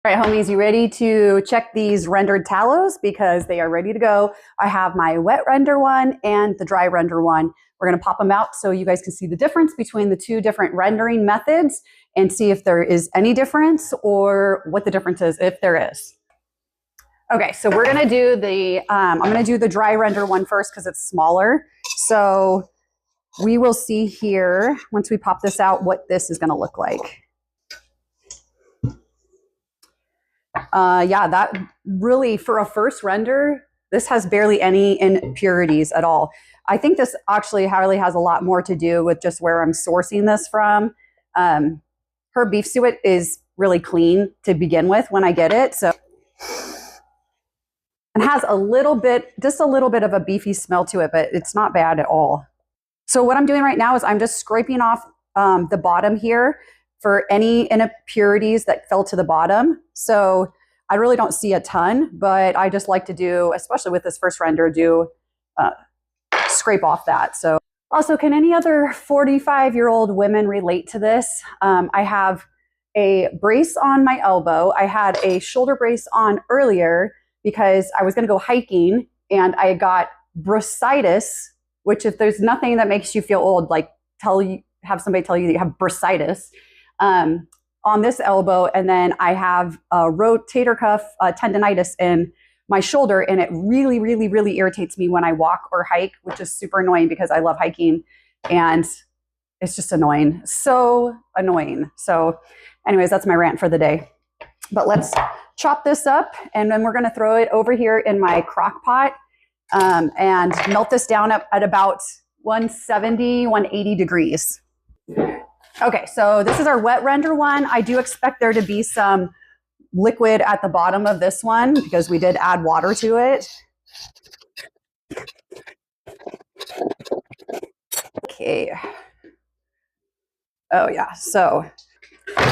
All right, homies, you ready to check these rendered tallows? Because they are ready to go. I have my wet render one and the dry render one. We're going to pop them out so you guys can see the difference between the two different rendering methods and see if there is any difference or what the difference is, if there is. Okay, so we're going to do I'm going to do the dry render one first because it's smaller. So we will see here, once we pop this out, what this is going to look like. Yeah, that really, for a first render, this has barely any impurities at all. I think this actually really has a lot more to do with just where I'm sourcing this from. Her beef suet is really clean to begin with when I get it. So it has a little bit, just a little bit of a beefy smell to it, but it's not bad at all. So what I'm doing right now is I'm just scraping off the bottom here for any impurities that fell to the bottom. So I really don't see a ton, but I just like to do, especially with this first render, scrape off that. So also, can any other 45-year-old women relate to this? I have a brace on my elbow. I had a shoulder brace on earlier because I was gonna go hiking and I got bursitis, which if there's nothing that makes you feel old, like have somebody tell you that you have bursitis, on this elbow, and then I have a rotator cuff tendonitis in my shoulder, and it really, really, really irritates me when I walk or hike, which is super annoying because I love hiking, and it's just annoying, so annoying. So anyways, that's my rant for the day. But let's chop this up, and then we're going to throw it over here in my crock pot and melt this down up at about 170, 180 degrees. Okay, so this is our wet render one. I do expect there to be some liquid at the bottom of this one because we did add water to it. Okay. Oh yeah, so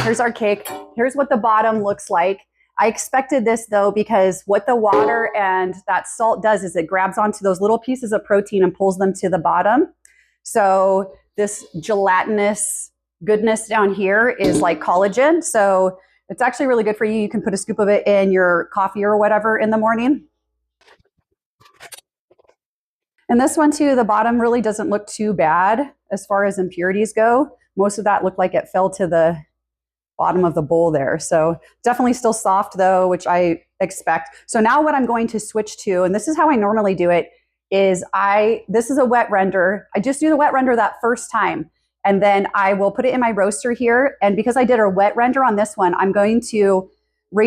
here's our cake. Here's what the bottom looks like. I expected this though because what the water and that salt does is it grabs onto those little pieces of protein and pulls them to the bottom. So this gelatinous goodness down here is like collagen. So it's actually really good for you. You can put a scoop of it in your coffee or whatever in the morning. And this one too, the bottom really doesn't look too bad as far as impurities go. Most of that looked like it fell to the bottom of the bowl there. So definitely still soft though, which I expect. So now what I'm going to switch to, and this is how I normally do it, is this is a wet render. I just do the wet render that first time. And then I will put it in my roaster here. And because I did a wet render on this one, I'm going to